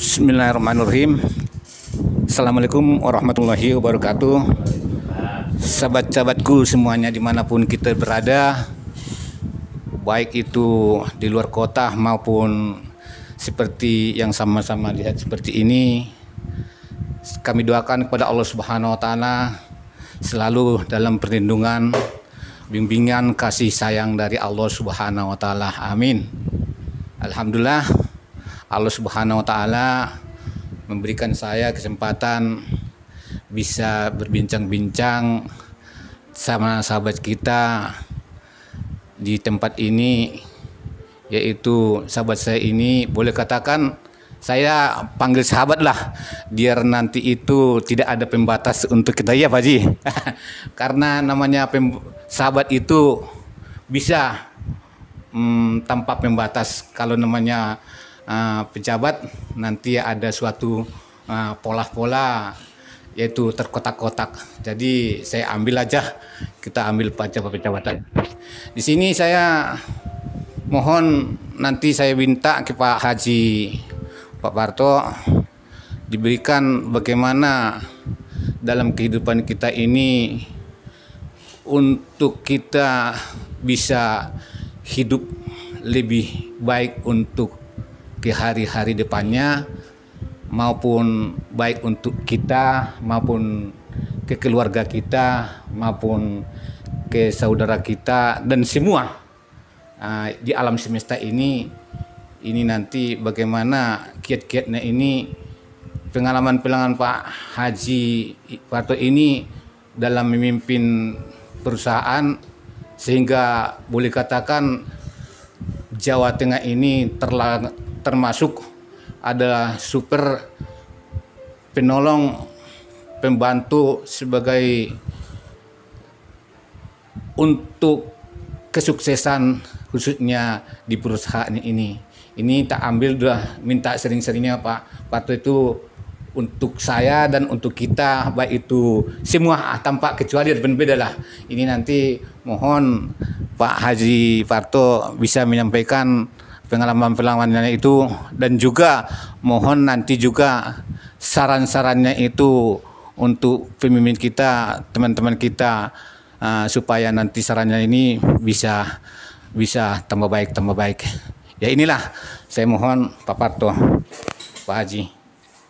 Bismillahirrahmanirrahim. Assalamualaikum warahmatullahi wabarakatuh. Sahabat-sahabatku semuanya dimanapun kita berada, baik itu di luar kota maupun seperti yang sama-sama lihat seperti ini, kami doakan kepada Allah Subhanahu wa Ta'ala selalu dalam perlindungan, bimbingan, kasih sayang dari Allah Subhanahu wa Ta'ala. Amin. Alhamdulillah, Allah Subhanahu wa Ta'ala memberikan saya kesempatan bisa berbincang-bincang sama sahabat kita di tempat ini, yaitu sahabat saya ini boleh katakan saya panggil sahabat lah, biar nanti itu tidak ada pembatas untuk kita, ya Pak Haji. Karena namanya sahabat itu bisa tanpa pembatas. Kalau namanya pejabat nanti ada suatu pola-pola, yaitu terkotak-kotak. Jadi saya ambil aja, kita ambil pejabat-pejabatan. Di sini saya mohon nanti saya minta ke Pak Haji Pak Parto diberikan bagaimana dalam kehidupan kita ini untuk kita bisa hidup lebih baik untuk ke hari-hari depannya, maupun baik untuk kita, maupun ke keluarga kita, maupun ke saudara kita, dan semua di alam semesta ini nanti bagaimana kiat-kiatnya ini, pengalaman-pengalaman Pak Haji Parto ini dalam memimpin perusahaan, sehingga boleh katakan Jawa Tengah ini termasuk adalah super penolong, pembantu sebagai untuk kesuksesan khususnya di perusahaan ini. Ini tak ambil udah minta sering-seringnya Pak Parto itu untuk saya dan untuk kita, baik itu semua tanpa kecuali berbeda lah. Ini nanti mohon Pak Haji Parto bisa menyampaikan pengalaman-pengalamannya itu, dan juga mohon nanti juga saran-sarannya itu untuk pemimpin kita, teman-teman kita, supaya nanti sarannya ini bisa tambah baik. Ya inilah, saya mohon Pak Parto, Pak Haji,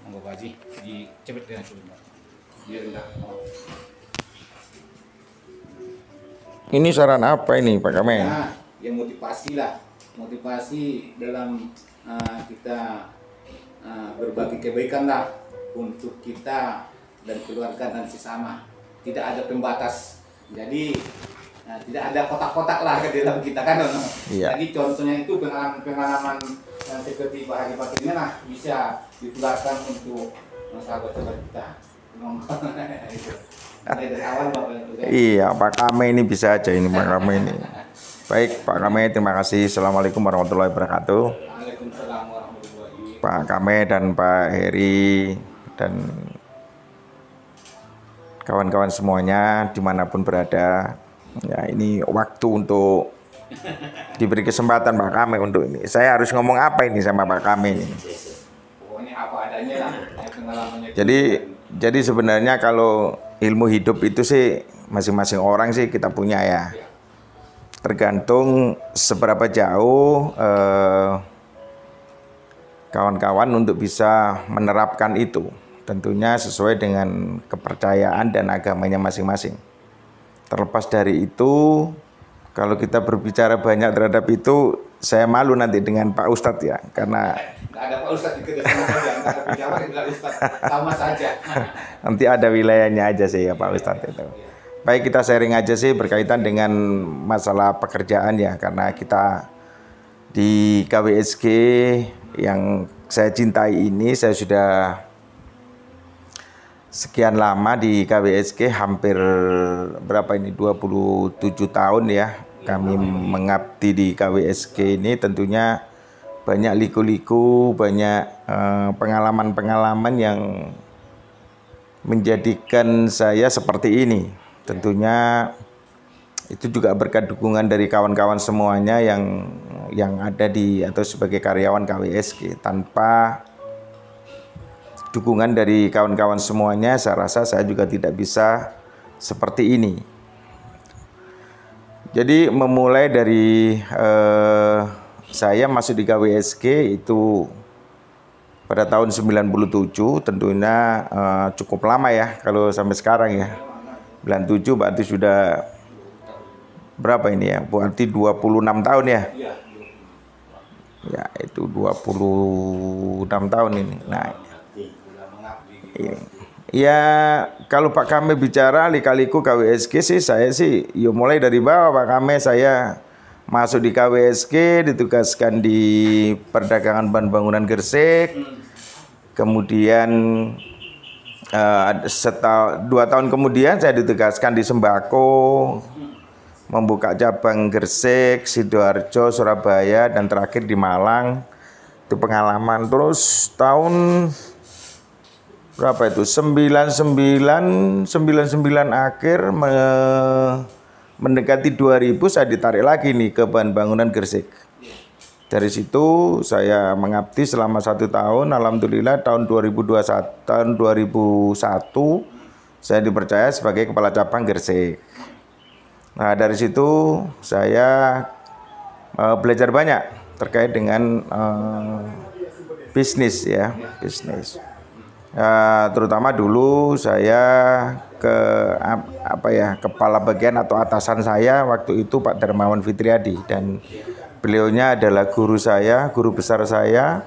monggo Pak Haji, dicepet dengan sebentar. Ini saran apa ini Pak Kamen? Nah, yang motivasi lah, motivasi dalam kita berbagi kebaikan lah untuk kita dan keluarga dan sesama. Tidak ada pembatas, jadi tidak ada kotak-kotak lah di dalam kita kan. Iya. Jadi contohnya itu pengalaman seperti Pak Haji Parto ini lah bisa ditularkan untuk sahabat-sahabat kita. Dari awal Bapak itu kan? Iya, Pak Kame ini bisa aja ini Pak Kame ini. Baik Pak Kame, terima kasih. Assalamualaikum warahmatullahi wabarakatuh. Waalaikumsalam warahmatullahi wabarakatuh. Pak Kame dan Pak Heri dan kawan-kawan semuanya dimanapun berada. Ya, ini waktu untuk diberi kesempatan Pak Kame untuk ini. Saya harus ngomong apa ini sama Pak Kame ini? Pokoknya apa adanya lah, pengalamannya. Jadi sebenarnya kalau ilmu hidup itu sih masing-masing orang sih kita punya ya. Tergantung seberapa jauh kawan-kawan untuk bisa menerapkan itu. Tentunya sesuai dengan kepercayaan dan agamanya masing-masing. Terlepas dari itu, kalau kita berbicara banyak terhadap itu, saya malu nanti dengan Pak Ustadz ya, karena nggak ada Pak Ustadz di kerja sama saja, nggak ada pejabat, nggak ada Ustadz, sama saja. nanti ada wilayahnya aja sih ya Pak Ustadz itu. Baik, kita sharing aja sih berkaitan dengan masalah pekerjaan ya, karena kita di KWSG yang saya cintai ini, saya sudah sekian lama di KWSG, hampir berapa ini, 27 tahun ya kami mengabdi di KWSG ini. Tentunya banyak liku-liku, banyak pengalaman-pengalaman yang menjadikan saya seperti ini. Tentunya itu juga berkat dukungan dari kawan-kawan semuanya yang ada di atau sebagai karyawan KWSG. Tanpa dukungan dari kawan-kawan semuanya, saya rasa saya juga tidak bisa seperti ini. Jadi memulai dari saya masuk di KWSG itu pada tahun 97, tentunya cukup lama ya kalau sampai sekarang ya. 97 berarti sudah berapa ini ya? Berarti 26 tahun ya. Ya, itu 26 tahun ini. Nah, ya kalau Pak Kame bicara lika-liku KWSG sih, saya sih ya mulai dari bawah Pak Kame. Saya masuk di KWSG, ditugaskan di perdagangan bahan bangunan Gresik. Kemudian 2 tahun kemudian saya ditugaskan di Sembako, membuka cabang Gresik, Sidoarjo, Surabaya, dan terakhir di Malang. Itu pengalaman. Terus tahun berapa itu? 99 akhir mendekati 2000 saya ditarik lagi nih ke bahan bangunan Gresik. Dari situ saya mengabdi selama 1 tahun. Alhamdulillah tahun 2001 saya dipercaya sebagai kepala cabang Gresik. Nah, dari situ saya belajar banyak terkait dengan bisnis ya, bisnis. Terutama dulu saya kepala bagian atau atasan saya waktu itu Pak Darmawan Fitriadi, dan beliaunya adalah guru saya, guru besar saya.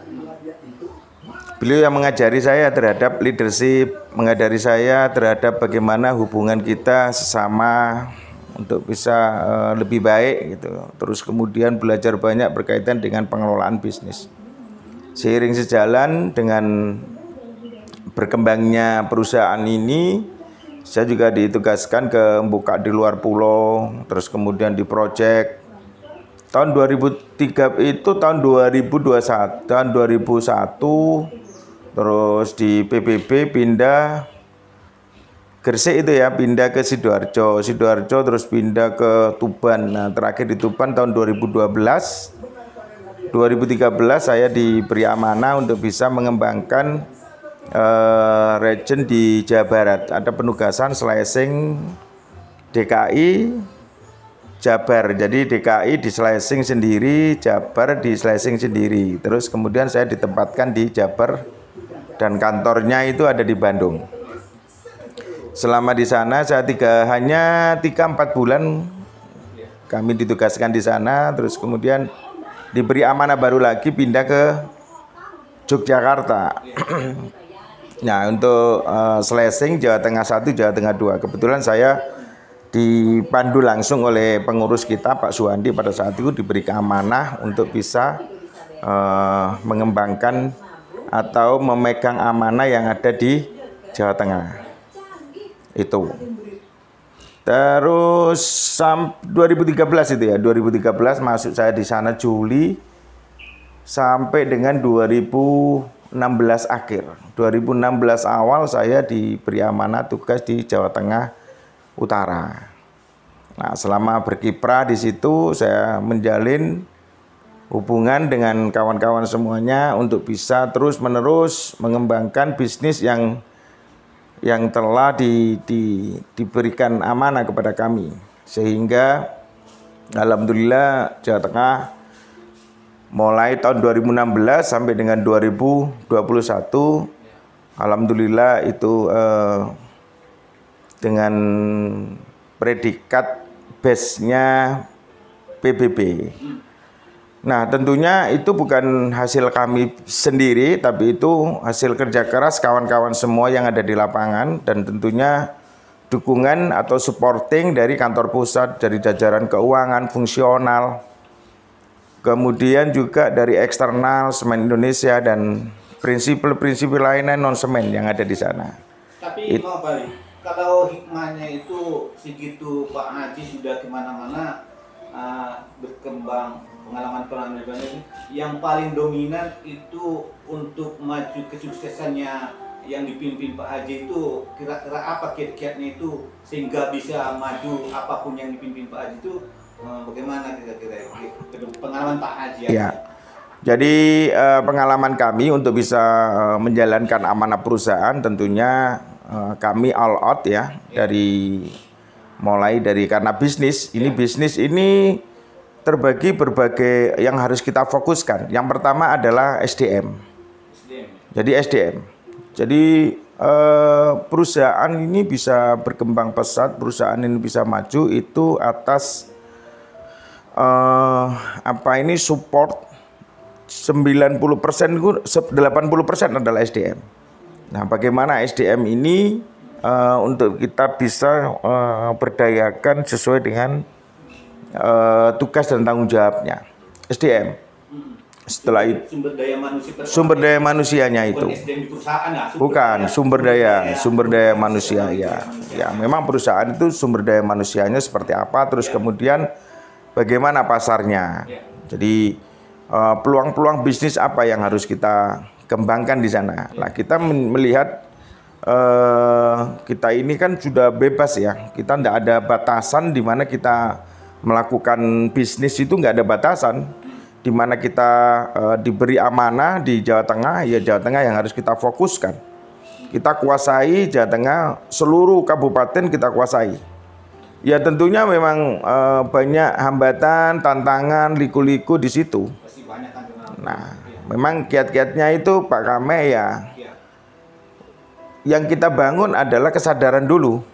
Beliau yang mengajari saya terhadap leadership, mengajari saya terhadap bagaimana hubungan kita sesama untuk bisa lebih baik gitu. Terus kemudian belajar banyak berkaitan dengan pengelolaan bisnis. Seiring sejalan dengan berkembangnya perusahaan ini, saya juga ditugaskan ke membuka di luar pulau, terus kemudian di proyek. Tahun 2003 itu tahun 2021, tahun 2001 terus di PBB pindah Gresik itu ya, pindah ke Sidoarjo, terus pindah ke Tuban. Nah, terakhir di Tuban tahun 2012. 2013 saya diberi amanah untuk bisa mengembangkan region di Jawa Barat. Ada penugasan slicing DKI, Jabar. Jadi DKI di slicing sendiri, Jabar di slicing sendiri. Terus kemudian saya ditempatkan di Jabar dan kantornya itu ada di Bandung. Selama di sana saya hanya 3-4 bulan kami ditugaskan di sana, terus kemudian diberi amanah baru lagi pindah ke Yogyakarta. Nah, untuk slicing Jawa Tengah 1, Jawa Tengah 2. Kebetulan saya dipandu langsung oleh pengurus kita Pak Suwandi pada saat itu, diberi amanah untuk bisa mengembangkan atau memegang amanah yang ada di Jawa Tengah. Itu. Terus 2013 itu ya, 2013 masuk saya di sana Juli sampai dengan 2016 akhir. 2016 awal saya diberi amanah tugas di Jawa Tengah Utara. Nah, selama berkiprah di situ saya menjalin hubungan dengan kawan-kawan semuanya untuk bisa terus-menerus mengembangkan bisnis yang telah diberikan amanah kepada kami, sehingga alhamdulillah Jawa Tengah mulai tahun 2016 sampai dengan 2021 alhamdulillah itu dengan predikat base-nya PBB. Nah, tentunya itu bukan hasil kami sendiri, tapi itu hasil kerja keras kawan-kawan semua yang ada di lapangan, dan tentunya dukungan atau supporting dari kantor pusat, dari jajaran keuangan, fungsional, kemudian juga dari eksternal, Semen Indonesia, dan prinsip-prinsip lainnya non-semen yang ada di sana. Tapi kalau hikmahnya itu segitu Pak Haji sudah kemana-mana berkembang, pengalaman yang paling dominan itu untuk maju kesuksesannya yang dipimpin Pak Haji itu kira-kira apa kiat-kiatnya itu sehingga bisa maju apapun yang dipimpin Pak Haji itu bagaimana kira-kira pengalaman Pak Haji ya? Jadi pengalaman kami untuk bisa menjalankan amanah perusahaan tentunya kami all out ya, mulai dari karena bisnis ini terbagi berbagai yang harus kita fokuskan. Yang pertama adalah SDM. Jadi SDM. Jadi perusahaan ini bisa berkembang pesat, perusahaan ini bisa maju itu atas support 90%, 80% adalah SDM. Nah, bagaimana SDM ini untuk kita bisa berdayakan sesuai dengan tugas dan tanggung jawabnya. SDM. Setelah itu sumber daya manusianya itu. Bukan sumber daya manusia ya. Ya, memang perusahaan itu sumber daya manusianya seperti apa, terus kemudian bagaimana pasarnya. Jadi peluang-peluang bisnis apa yang harus kita kembangkan di sana. Nah, kita melihat kita ini kan sudah bebas ya. Kita tidak ada batasan di mana kita melakukan bisnis, itu nggak ada batasan. Di mana kita diberi amanah di Jawa Tengah, ya Jawa Tengah yang harus kita fokuskan. Kita kuasai Jawa Tengah, seluruh kabupaten kita kuasai. Ya tentunya memang banyak hambatan, tantangan, liku-liku di situ. Nah, memang kiat-kiatnya itu Pak Kame ya. Yang kita bangun adalah kesadaran dulu.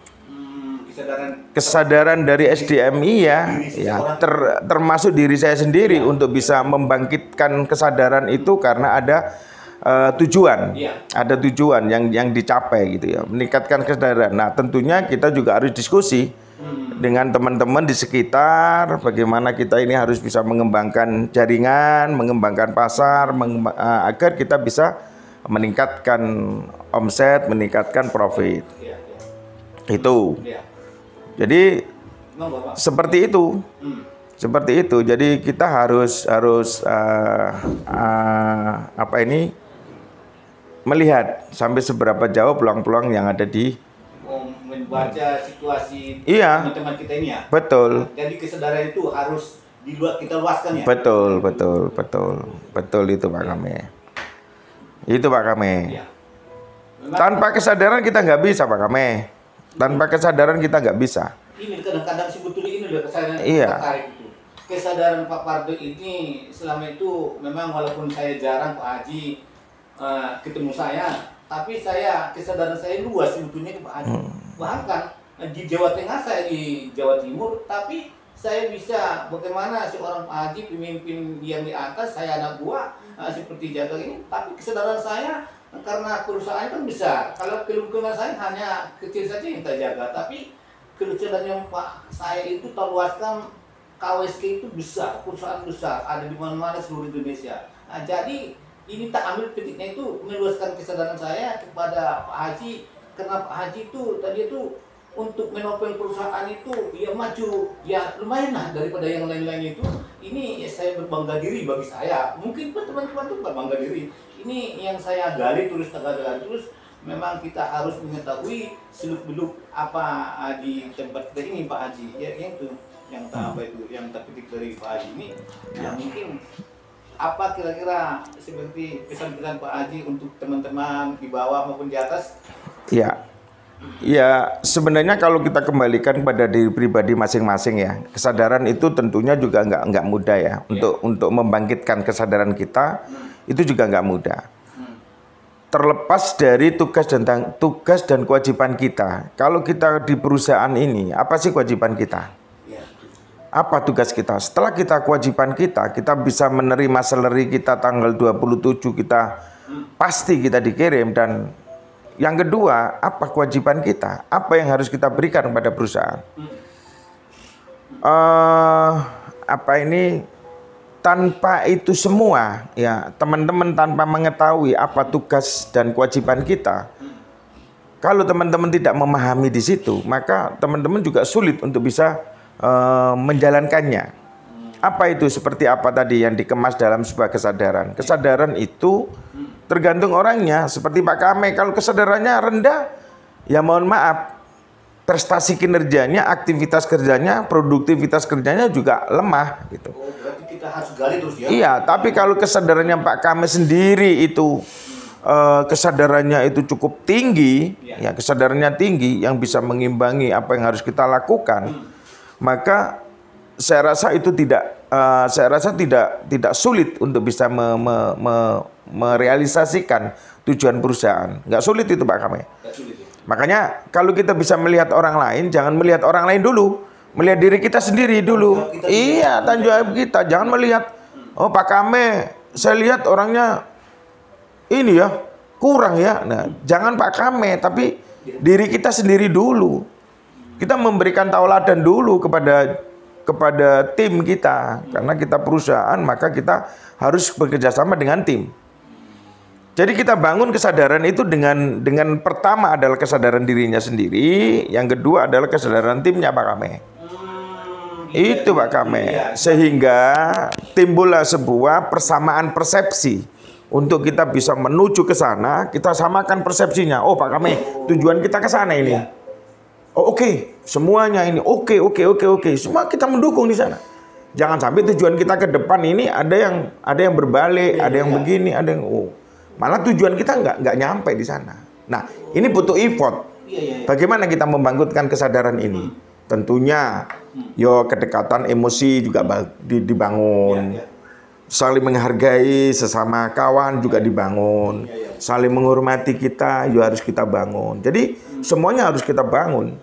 Kesadaran dari SDMI ya, termasuk diri saya sendiri untuk bisa membangkitkan kesadaran itu karena ada tujuan, ada tujuan yang dicapai gitu ya, meningkatkan kesadaran. Nah, tentunya kita juga harus diskusi dengan teman-teman di sekitar, bagaimana kita ini harus bisa mengembangkan jaringan, mengembangkan pasar, agar kita bisa meningkatkan omset, meningkatkan profit. Itu. Jadi seperti itu. Seperti itu. Jadi kita harus melihat sampai seberapa jauh peluang-peluang yang ada di membaca situasi teman-teman kita ini ya. Betul. Jadi kesadaran itu harus kita luaskan ya. Betul itu Pak Kame. Itu Pak Kame. Ya. Tanpa kesadaran kita nggak bisa Pak Kame. Tanpa kesadaran kita nggak bisa. Ini kadang-kadang sebetulnya ini udah kesadaran tertarik itu. Kesadaran Pak Pardo ini selama itu memang walaupun saya jarang Pak Haji ketemu saya, tapi kesadaran saya luas sebetulnya ke Pak Haji. Bahkan di Jawa Tengah, saya di Jawa Timur, tapi saya bisa bagaimana seorang Pak Haji pemimpin yang di atas, saya anak buah seperti jaga ini, tapi kesadaran saya karena perusahaan kan besar. Kalau keluarga saya hanya kecil saja yang saya jaga, tapi kelucuan yang Pak saya itu terluaskan. KWSK itu besar, perusahaan besar, ada di mana-mana seluruh Indonesia. Nah, jadi ini tak ambil petiknya itu meluaskan kesadaran saya kepada Pak Haji, karena Pak Haji itu tadi itu untuk menopel perusahaan itu ya maju, ya lumayan lah daripada yang lain-lain itu. Ini ya, saya berbangga diri bagi saya. Mungkin teman-teman itu berbangga diri. Ini yang saya gali terus. Memang kita harus mengetahui seluk-beluk apa di tempat kita ini Pak Haji. Ya itu yang terpetik dari Pak Haji ini. Ya mungkin apa kira-kira seperti pesan-pesan Pak Haji untuk teman-teman di bawah maupun di atas? Ya, sebenarnya kalau kita kembalikan pada diri pribadi masing-masing ya, kesadaran itu tentunya juga nggak mudah ya. Untuk membangkitkan kesadaran kita itu juga nggak mudah. Terlepas dari tugas dan kewajiban kita. Kalau kita di perusahaan ini, apa sih kewajiban kita? Apa tugas kita? Setelah kita kewajiban kita bisa menerima salary kita tanggal 27, pasti kita dikirim. Dan yang kedua, apa kewajiban kita? Apa yang harus kita berikan kepada perusahaan? Tanpa itu semua, ya teman-teman tanpa mengetahui apa tugas dan kewajiban kita, kalau teman-teman tidak memahami di situ, maka teman-teman juga sulit untuk bisa menjalankannya. Apa itu? Seperti apa tadi yang dikemas dalam sebuah kesadaran? Kesadaran itu tergantung orangnya. Seperti Pak Kame, kalau kesadarannya rendah, ya mohon maaf, prestasi kinerjanya, aktivitas kerjanya, produktivitas kerjanya juga lemah gitu. kita harus gali terus ya. Iya, tapi kalau kesadarannya Pak Kame sendiri itu kesadarannya itu cukup tinggi, ya kesadarannya tinggi yang bisa mengimbangi apa yang harus kita lakukan, maka saya rasa itu tidak sulit untuk bisa merealisasikan tujuan perusahaan. Nggak sulit itu Pak Kame. Makanya kalau kita bisa melihat orang lain, jangan melihat orang lain dulu, melihat diri kita sendiri dulu. Iya, tanggung jawab kita. Jangan melihat, oh Pak Kame, saya lihat orangnya ini ya kurang ya. Nah, jangan Pak Kame, tapi diri kita sendiri dulu. Kita memberikan tauladan dulu kepada tim kita, karena kita perusahaan, maka kita harus bekerja sama dengan tim. Jadi kita bangun kesadaran itu dengan pertama adalah kesadaran dirinya sendiri, yang kedua adalah kesadaran timnya Pak Kame. Itu Pak Kame, sehingga timbullah sebuah persamaan persepsi. Untuk kita bisa menuju ke sana, kita samakan persepsinya. Oh Pak Kame, tujuan kita ke sana ini. Oh oke, semuanya ini oke. Semua kita mendukung di sana. Jangan sampai tujuan kita ke depan ini ada yang berbalik, ada yang begini, ada yang malah tujuan kita nggak nyampe di sana. Nah, ini butuh effort. Bagaimana kita membangkitkan kesadaran ini? Tentunya, kedekatan emosi juga dibangun. Saling menghargai sesama kawan juga dibangun. Saling menghormati kita juga harus kita bangun. Jadi semuanya harus kita bangun.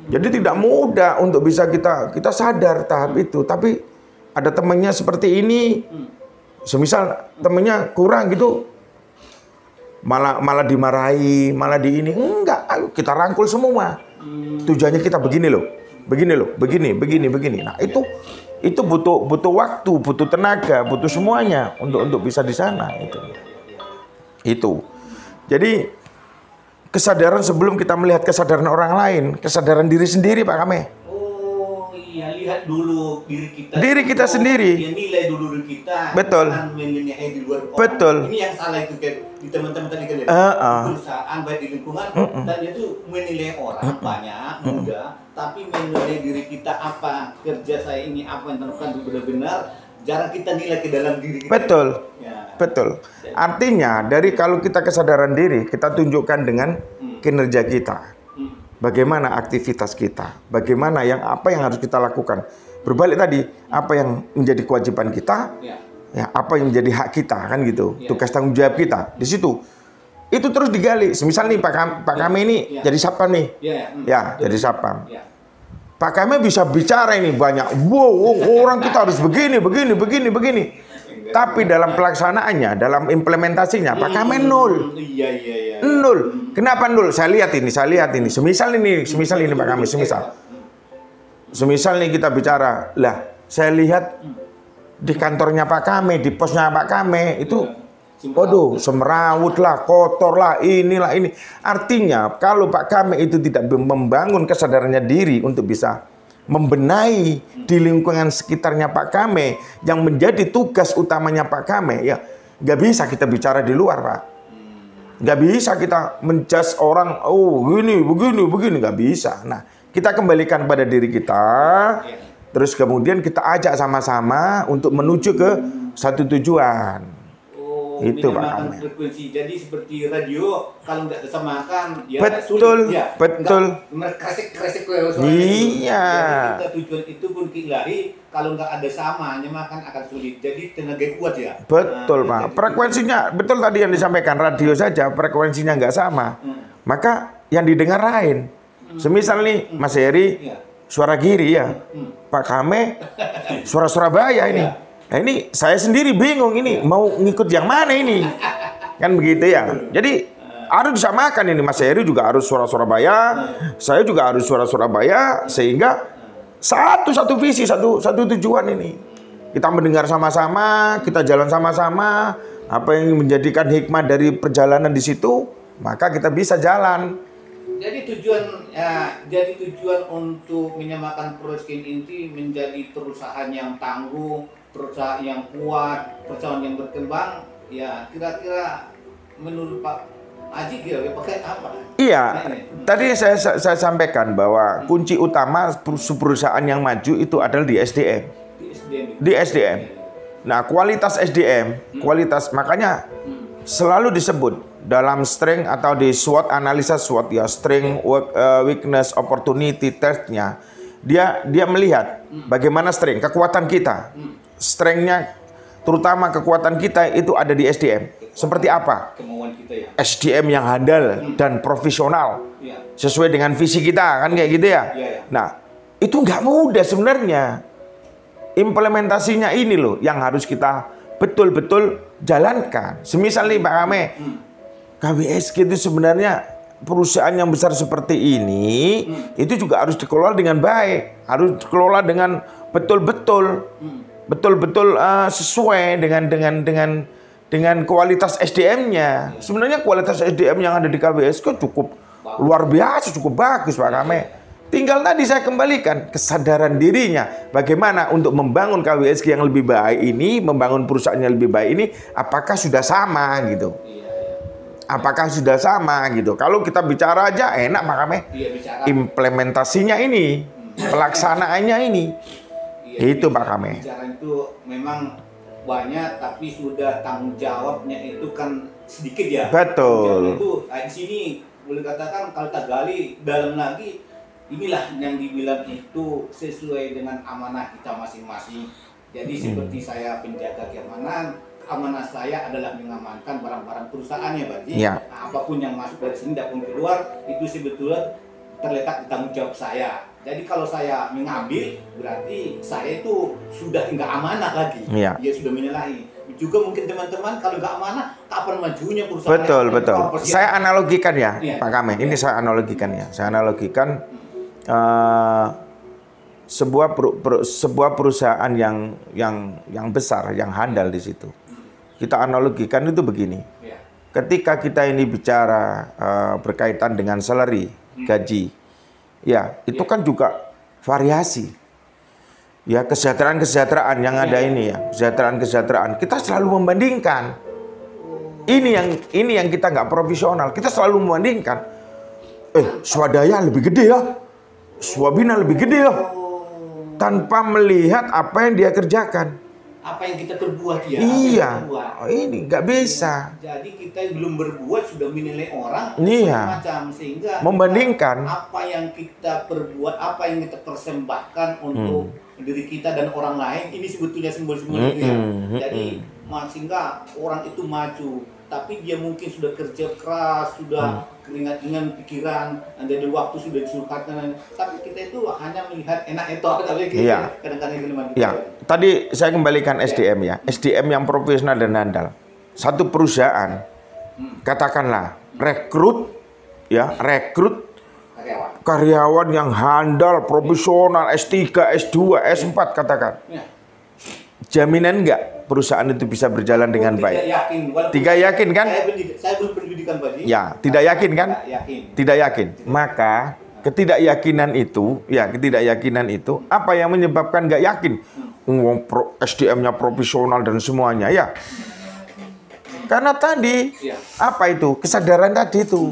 Jadi tidak mudah untuk bisa kita sadar tahap itu. Tapi ada temannya seperti ini, semisal temannya kurang gitu, malah dimarahi, malah di ini. Enggak, ayo kita rangkul semua. Tujuannya kita begini loh, begini. Nah itu butuh waktu, butuh tenaga, butuh semuanya untuk bisa di sana itu. Jadi kesadaran sebelum kita melihat kesadaran orang lain, kesadaran diri sendiri Pak Kame. Oh iya, lihat dulu diri kita. Diri kita sendiri. Ya, nilai dulu diri kita. Betul. Menilai di luar orang. Betul. Ini yang salah itu kayak di teman-teman tadi kan ya. Perusahaan baik di lingkungan dan itu menilai orang banyak, mudah, tapi menilai diri kita apa kerja saya ini apa yang terlakukan benar-benar jarang kita nilai ke dalam diri kita. Betul. Ya. Betul. Artinya dari kalau kita kesadaran diri, kita tunjukkan dengan kinerja kita. Bagaimana aktivitas kita, bagaimana apa yang harus kita lakukan. Berbalik tadi, apa yang menjadi kewajiban kita, ya apa yang menjadi hak kita, kan gitu. Tugas tanggung jawab kita di situ. Itu terus digali. Semisal nih Pak Kame ini jadi satpam nih, jadi satpam. Pak Kame bisa bicara ini banyak. Wow, orang kita harus begini. Tapi dalam pelaksanaannya, dalam implementasinya, Pak Kame nol. Nol. Kenapa nol? Saya lihat ini. Semisal ini Pak Kame, semisal nih kita bicara, lah saya lihat di kantornya Pak Kame, di posnya Pak Kame itu, waduh, semrawut lah, kotor lah, ini. Artinya kalau Pak Kame itu tidak membangun kesadarannya diri untuk bisa membenahi di lingkungan sekitarnya Pak Kame yang menjadi tugas utamanya Pak Kame, ya nggak bisa kita bicara di luar Pak. Nggak bisa kita menjudge orang, oh begini, nggak bisa. Nah, kita kembalikan pada diri kita, terus kemudian kita ajak sama-sama untuk menuju ke satu tujuan. Itu Pak Kame. Frekuensi. Jadi seperti radio kalau nggak disamakan ya betul, sulit. Ya, betul. Kresek Iya. Kita tujuan itu pun ilahi kalau nggak ada sama nyamakan akan sulit. Jadi tenaga kuat ya. Betul Pak. Frekuensinya betul tadi yang disampaikan, radio saja frekuensinya nggak sama. Maka yang didengar lain. Semisal nih Mas Heri suara Giri ya. Pak Kame suara Surabaya ini. Nah ini saya sendiri bingung ini mau ngikut yang mana ini, kan begitu ya. Jadi harus disamakan ini, Mas Heri juga harus suara Surabaya, saya juga harus suara Surabaya, sehingga satu visi, satu tujuan ini. Kita mendengar sama-sama, kita jalan sama-sama, apa yang menjadikan hikmah dari perjalanan di situ, maka kita bisa jalan. Jadi tujuan untuk menyamakan Proskin inti menjadi perusahaan yang tangguh, perusahaan yang kuat, perusahaan yang berkembang, ya kira-kira menurut Pak Aji kira-kira pakai apa? Iya, tadi saya sampaikan bahwa kunci utama perusahaan yang maju itu adalah di SDM. Di SDM. Nah, kualitas SDM, kualitas makanya selalu disebut dalam strength atau di SWOT, analisa SWOT ya, strength, weakness, opportunity, threat-nya. Dia melihat bagaimana strength, kekuatan kita. Strength-nya terutama kekuatan kita itu ada di SDM. Seperti apa? Kemauan kita ya. SDM yang handal dan profesional. Sesuai dengan visi kita, kan kayak gitu ya. Nah, itu nggak mudah sebenarnya. Implementasinya ini loh yang harus kita betul-betul jalankan. Semisal nih Pak Kame, KWSG itu sebenarnya perusahaan yang besar seperti ini, itu juga harus dikelola dengan baik, harus dikelola dengan betul-betul sesuai dengan kualitas SDM-nya. Sebenarnya kualitas SDM yang ada di KWSG cukup luar biasa, cukup bagus Pak Kame. Tinggal tadi saya kembalikan kesadaran dirinya bagaimana untuk membangun KWSG yang lebih baik ini, membangun perusahaan yang lebih baik ini, apakah sudah sama gitu? Apakah sudah sama gitu? Kalau kita bicara aja enak Pak Kame. Implementasinya ini, pelaksanaannya ini, itu Pak Kame. Bicara itu memang banyak, tapi sudah tanggung jawabnya itu kan sedikit ya. Betul. Itu di sini boleh katakan kalau tak gali dalam lagi. Inilah yang dibilang itu sesuai dengan amanah kita masing-masing. Jadi seperti saya penjaga keamanan, amanah saya adalah mengamankan barang-barang perusahaan ya Pak Ji. Nah, apapun yang masuk dari sini dan keluar itu sebetulnya terletak di tanggung jawab saya. Jadi kalau saya mengambil berarti saya itu sudah enggak amanah lagi. Dia sudah menyalahi. Juga mungkin teman-teman kalau nggak amanah kapan majunya perusahaan. Betul. Saya analogikan ya Pak Kame. Ini saya analogikan ya. Saya analogikan sebuah perusahaan yang besar, yang handal di situ. Kita analogikan itu begini. Ketika kita ini bicara berkaitan dengan salary, gaji, ya itu kan juga variasi. Ya kesejahteraan yang ada ini ya, kesejahteraan. Kita selalu membandingkan. Ini yang kita nggak profesional. Kita selalu membandingkan. Swadaya lebih gede ya. Swabina lebih gede loh, tanpa melihat apa yang dia kerjakan, apa yang kita perbuat ya. Iya, ini nggak bisa. Jadi kita belum berbuat sudah menilai orang, macam sehingga membandingkan apa yang kita perbuat, apa yang kita persembahkan untuk diri kita dan orang lain, ini sebetulnya simbol-simbol itu ya. Jadi sehingga orang itu maju, tapi dia mungkin sudah kerja keras, sudah keringat-keringat pikiran, dari waktu sudah disulkatkan, tapi kita itu hanya melihat enak itu, tapi kadang-kadang tadi saya kembalikan SDM ya, SDM yang profesional dan handal. Satu perusahaan, katakanlah rekrut karyawan yang handal, profesional, S3, S2, S4 katakan. Jaminan enggak perusahaan itu bisa berjalan dengan baik? Tidak yakin kan? Saya belum berpendidikan Pak. Ya, tidak yakin kan? Tidak yakin. Maka ketidakyakinan itu apa yang menyebabkan nggak yakin? SDM-nya profesional dan semuanya ya. Karena tadi apa itu? Kesadaran tadi itu.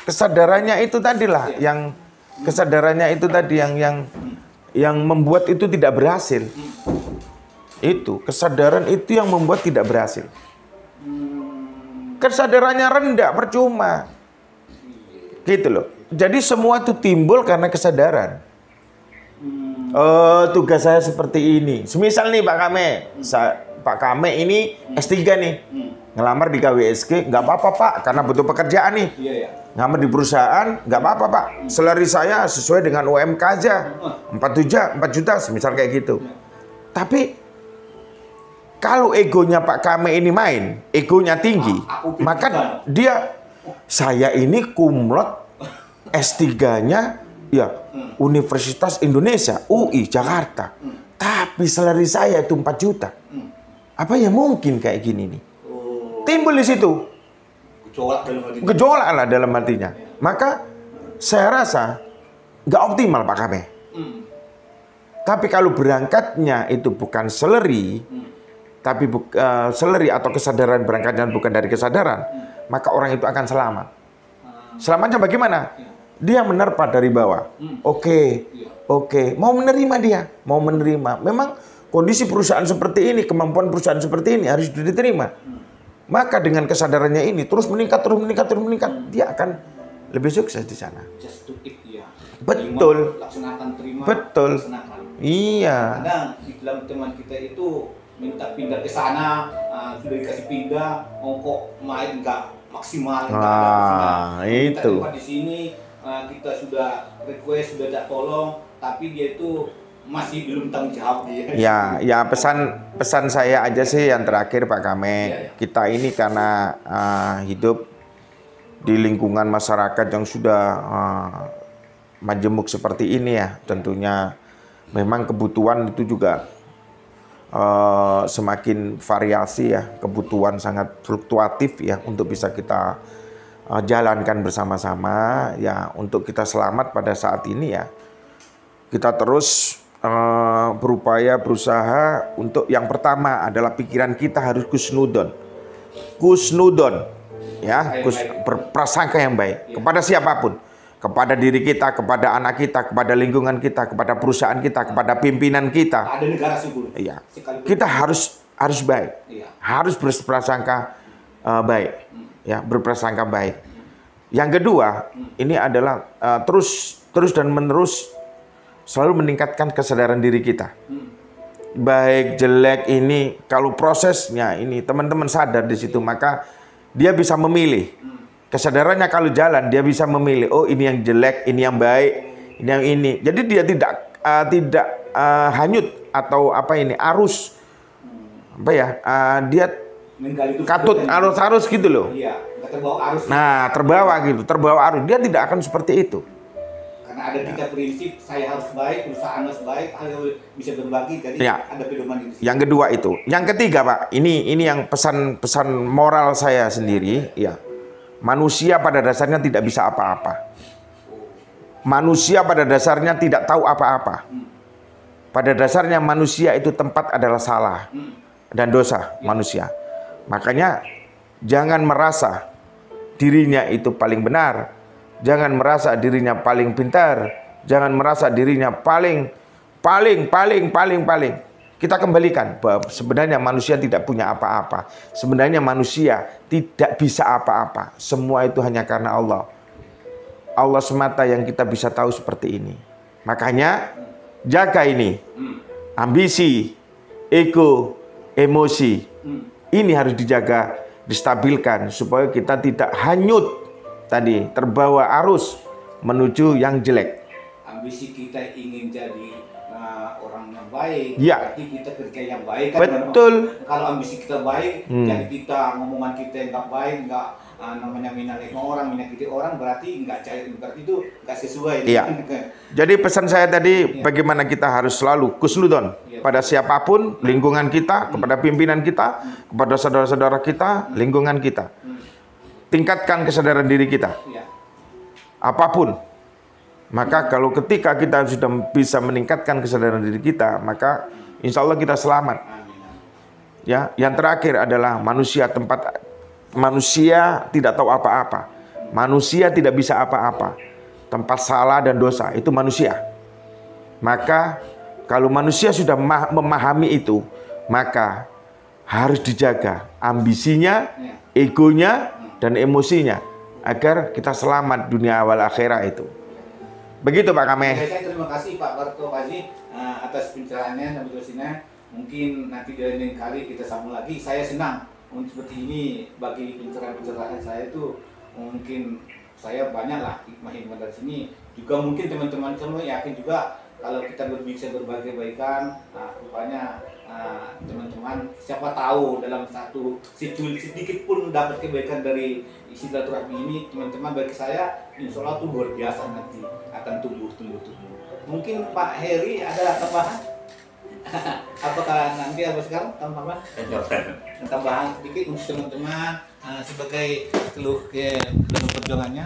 Kesadarannya itu tadilah yang membuat itu tidak berhasil. Itu kesadaran itu yang membuat tidak berhasil. Kesadarannya rendah, percuma. Gitu loh. Jadi semua itu timbul karena kesadaran. Tugas saya seperti ini. Semisal nih Pak Kame ini S3 nih. Ngelamar di KWSG, nggak apa-apa Pak, karena butuh pekerjaan nih. Ngelamar di perusahaan, nggak apa-apa Pak. Salary saya sesuai dengan UMK aja. 4 juta, semisal kayak gitu. Tapi kalau egonya Pak Kame ini main, egonya tinggi, maka saya ini kumlot S3-nya ya Universitas Indonesia, UI Jakarta. Tapi salary saya itu 4 juta. Apa ya mungkin kayak gini nih? Timbul di situ. Gejolak lah dalam hatinya. Maka saya rasa nggak optimal Pak Kame. Tapi kalau berangkatnya itu bukan salary, tapi salary atau kesadaran berangkatnya bukan dari kesadaran, maka orang itu akan selamat. Selamatnya bagaimana? Dia menerpa dari bawah. Oke, mau menerima dia, mau menerima. Memang kondisi perusahaan seperti ini, kemampuan perusahaan seperti ini harus diterima. Maka dengan kesadarannya ini terus meningkat, dia akan lebih sukses di sana. Just do it, ya. Betul. Laksanakan, terima. Betul. Laksanakan. Iya. Kadang di dalam teman kita itu minta pindah ke sana, sudah dikasih pindah, mau kok main nggak maksimal. Itu. Kita di sini kita sudah request, sudah tak tolong, tapi dia itu masih belum tanggung jawab dia. Ya pesan saya aja sih yang terakhir Pak Kamet. Ya. Kita ini karena hidup di lingkungan masyarakat yang sudah majemuk seperti ini ya, tentunya memang kebutuhan itu juga semakin variasi ya, kebutuhan sangat fluktuatif ya untuk bisa kita jalankan bersama-sama ya, untuk kita selamat pada saat ini ya. Kita terus berusaha untuk yang pertama adalah pikiran kita harus kusnudon ya, berprasangka yang baik kepada siapapun, kepada diri kita, kepada anak kita, kepada lingkungan kita, kepada perusahaan kita, kepada pimpinan kita. Ada negara subur. Iya. Kita harus baik, harus berprasangka baik, ya, berprasangka baik. Yang kedua, ini adalah terus dan menerus selalu meningkatkan kesadaran diri kita. Baik, jelek ini, kalau prosesnya ini teman-teman sadar di situ, maka dia bisa memilih. Kesadarannya kalau jalan, dia bisa memilih. Oh, ini yang jelek, ini yang baik, ini yang ini. Jadi dia tidak hanyut atau arus. Dia katut arus gitu loh. Iya, terbawa arus. Nah, terbawa arus. Dia tidak akan seperti itu. Karena ada 3 prinsip, saya harus baik, perusahaan harus baik, harus bisa berbagi, jadi ada pedoman di sini. Yang kedua itu. Yang ketiga, Pak, ini yang pesan moral saya sendiri, ya. Manusia pada dasarnya tidak bisa apa-apa. Manusia pada dasarnya tidak tahu apa-apa. Pada dasarnya manusia itu tempat adalah salah dan dosa manusia. Makanya jangan merasa dirinya itu paling benar. Jangan merasa dirinya paling pintar. Jangan merasa dirinya paling. Kita kembalikan bahwa sebenarnya manusia tidak punya apa-apa. Sebenarnya manusia tidak bisa apa-apa. Semua itu hanya karena Allah. Allah semata yang kita bisa tahu seperti ini. Makanya jaga ini. Ambisi, ego, emosi. Ini harus dijaga, distabilkan supaya kita tidak hanyut tadi, terbawa arus menuju yang jelek. Ambisi kita ingin jadi orang yang baik, ya. Berarti kita kerja yang baik kan. Betul. Kalau ambisi kita baik, jadi kita ngomongan kita yang nggak baik, nggak namanya minyak orang, berarti itu nggak sesuai. Iya. Jadi pesan saya tadi, bagaimana kita harus selalu kusnudon pada siapapun, lingkungan kita, kepada pimpinan kita, kepada saudara-saudara kita, lingkungan kita. Tingkatkan kesadaran diri kita. Apapun. Maka kalau ketika kita sudah bisa meningkatkan kesadaran diri kita, maka insya Allah kita selamat. Ya, yang terakhir adalah manusia tidak tahu apa-apa. Manusia tidak bisa apa-apa. Tempat salah dan dosa itu manusia. Maka kalau manusia sudah memahami itu, maka harus dijaga ambisinya, egonya, dan emosinya agar kita selamat dunia awal akhirat itu. Begitu Pak Kame. Terima kasih Pak Barto Fazi atas pencerahannya dan penjelasannya. Mungkin nanti di lain kali kita sambung lagi. Saya senang untuk seperti ini, bagi pencerahan saya itu mungkin saya banyak lah hikmah dari sini. Juga mungkin teman-teman semua yakin juga kalau kita bisa berbagi kebaikan, rupanya teman-teman siapa tahu dalam satu sedikit pun dapat kebaikan dari silaturahmi ini, teman-teman, bagi saya insya Allah itu luar biasa, nanti akan tumbuh. Mungkin Pak Heri ada tambahan? Apakah nanti sekarang tambahan sedikit untuk teman-teman sebagai keluh dalam perjuangannya?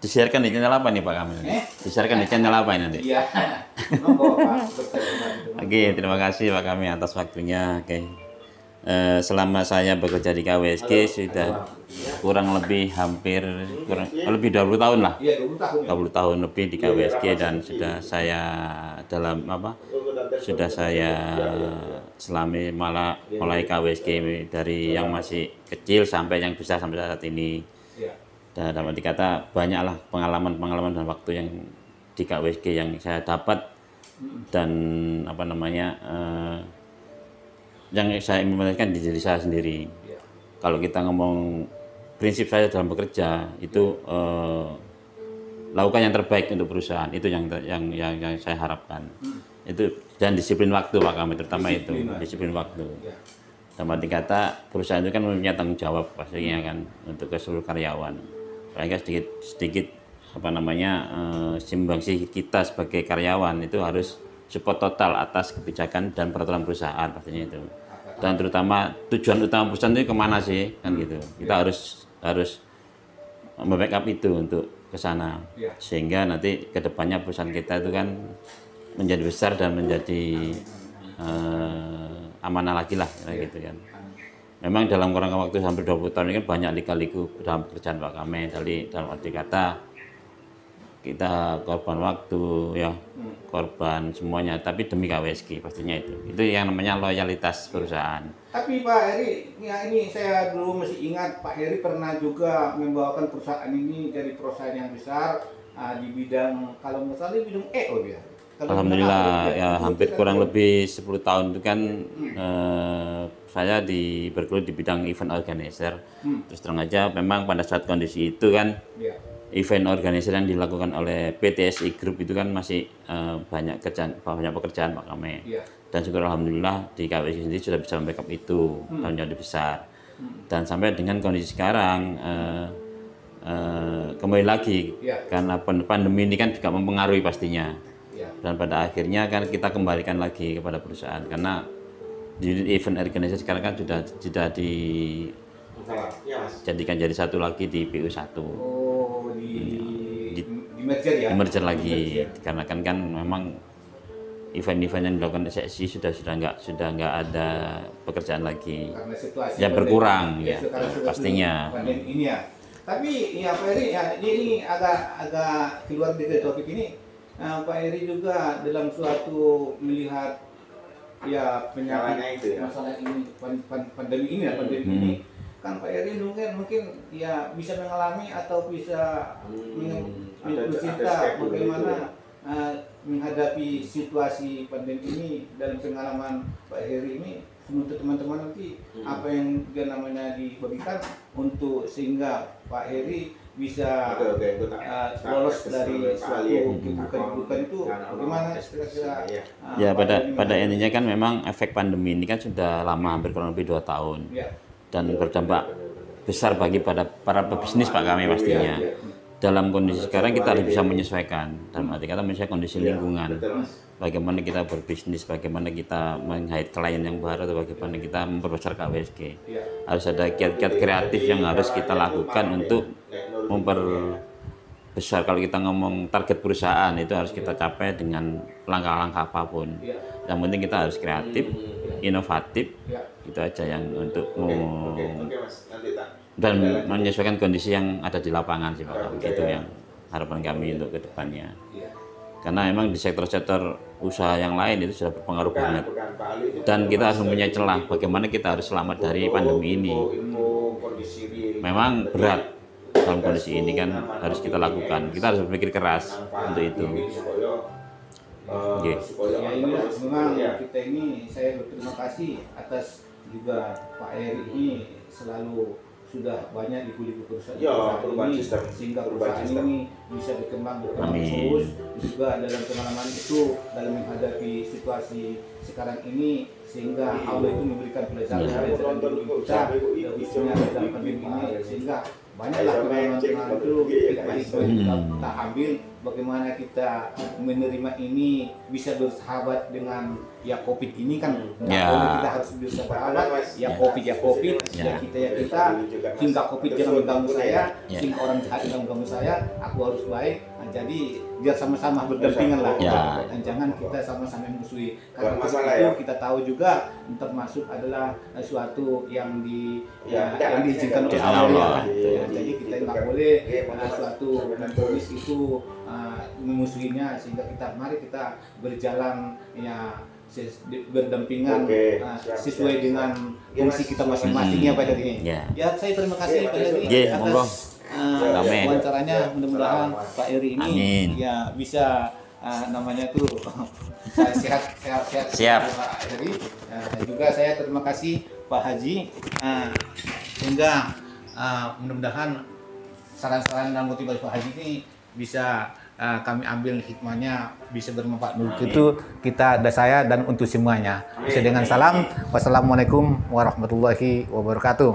Disiarkan di channel apa nih Pak Kamil? Disiarkan di channel apa ini nanti? Iya. Oke, terima kasih Pak Kamil atas waktunya. Oke. selama saya bekerja di KWSG sudah kurang lebih lebih 20 tahun lah. Iya, 20 tahun. 20 tahun lebih di KWSG dan sudah saya selami mulai KWSG dari yang masih kecil sampai yang besar sampai saat ini. Dan dapat dikata banyaklah pengalaman dan waktu yang di KWSG yang saya dapat dan yang saya implementasikan di diri saya sendiri. Kalau kita ngomong prinsip saya dalam bekerja itu lakukan yang terbaik untuk perusahaan, itu yang saya harapkan. Itu dan disiplin waktu Pak kami terutama disiplin waktu. Dalam arti kata perusahaan itu kan mempunyai tanggung jawab pastinya kan untuk ke seluruh karyawan. Paling sedikit sumbangsi kita sebagai karyawan itu harus support total atas kebijakan dan peraturan perusahaan pastinya itu. Dan terutama tujuan utama perusahaan itu kemana sih kan gitu. Kita harus membackup itu untuk ke sana sehingga nanti kedepannya perusahaan kita itu kan menjadi besar dan menjadi amanah lagi lah gitu kan. Memang dalam kurang waktu hampir 20 tahun ini kan banyak lika-liku dalam pekerjaan Pak Kame. Dalam arti kata kita korban waktu ya, korban semuanya, tapi demi KWSG pastinya itu yang namanya loyalitas perusahaan. Tapi Pak Heri, ya ini saya dulu masih ingat Pak Heri pernah juga membawakan perusahaan ini dari perusahaan yang besar di bidang, kalau nggak salah di bidang EO ya. Alhamdulillah ya hampir kurang lebih 10 tahun itu kan saya bergelut di bidang event organizer. Terus terang aja memang pada saat kondisi itu kan event organizer yang dilakukan oleh PTSI Group itu kan masih banyak pekerjaan Pak Kame. Dan syukur alhamdulillah di KWSG sendiri sudah bisa membackup itu dan jadi besar. Dan sampai dengan kondisi sekarang kembali lagi karena pandemi ini kan juga mempengaruhi pastinya. Dan pada akhirnya kan kita kembalikan lagi kepada perusahaan karena unit event organizer sekarang kan sudah dijadikan jadi satu lagi di PU1. Di merger lagi karena kan memang event-event yang dilakukan SSI sudah nggak ada pekerjaan lagi ya berkurang ya pastinya. Ini ya. Tapi ya Pak Heri ya ini agak keluar dari topik ini. Pak Heri juga dalam suatu melihat ya penyakit masalah ini pandemi ini kan Pak Heri mungkin ya bisa mengalami atau bisa cerita bagaimana menghadapi situasi pandemi ini dalam pengalaman Pak Heri ini untuk teman-teman nanti apa yang juga namanya dibagikan untuk sehingga Pak Heri bisa lolos dari suatu keburukan itu bagaimana kira-kira ya pada intinya kan memang efek pandemi ini kan sudah lama hampir kurang lebih 2 tahun dan berdampak besar bagi para pebisnis Pak Kame pastinya. Dalam kondisi sekarang kita harus bisa menyesuaikan dalam arti kata menyesuaikan kondisi lingkungan. Bagaimana kita berbisnis, bagaimana kita menghait klien yang baru, atau bagaimana kita memperbesar KWSG. Harus ada kiat-kiat kreatif yang harus kita lakukan untuk memperbesar. Kalau kita ngomong target perusahaan itu harus kita capai dengan langkah-langkah apapun. Yang penting kita harus kreatif, inovatif, itu aja yang untuk dan menyesuaikan kondisi yang ada di lapangan sih Pak. Itu yang harapan kami untuk kedepannya. Karena memang di sektor-sektor usaha yang lain itu sudah berpengaruh banget. Dan kita harus mempunyai celah bagaimana kita harus selamat dari pandemi ini. Memang berat dalam kondisi ini kan harus kita lakukan. Kita harus berpikir keras untuk itu. Ya ini memang kita ini saya berterima kasih atas juga Pak Heri ini selalu sudah banyak dipuji perusahaan ini sehingga perusahaan ini bisa berkembang terus juga dalam pengalaman itu dalam menghadapi situasi sekarang ini sehingga Allah itu memberikan pelajaran bagi kita khususnya dalam pandemi ini sehingga banyaklah pengalaman itu kita ambil bagaimana kita menerima ini bisa bersahabat dengan ya COVID ini kan nggak Ya. boleh kita harus bersahabat ya COVID ya COVID ya kita hingga COVID jangan mengganggu saya Ya. sehingga orang jahat jangan mengganggu saya, aku harus baik. Nah, jadi biar sama-sama berdampingan lah, Ya. dan jangan kita sama-sama memusuhi karena Bukan COVID masalah, itu ya. kita tahu juga termasuk adalah suatu yang yang diizinkan oleh Allah. Allah. Ya, jadi kita nggak boleh suatu polis itu memusuhinya, sehingga mari kita berjalan ya berdampingan sesuai dengan fungsi kita masing-masing ya Pak Heri. Ya. Ya saya terima kasih Pak Heri Ya, monggo. atas Amin. wawancaranya, mudah-mudahan Pak Heri ini Amin. ya bisa namanya tuh sehat Siap. Pak Heri. Juga saya terima kasih Pak Haji, sehingga mudah-mudahan saran-saran dan motivasi Pak Haji ini bisa kami ambil hikmahnya, bisa bermanfaat untuk itu kita dan saya dan untuk semuanya. Bisa dengan salam. Wassalamualaikum warahmatullahi wabarakatuh.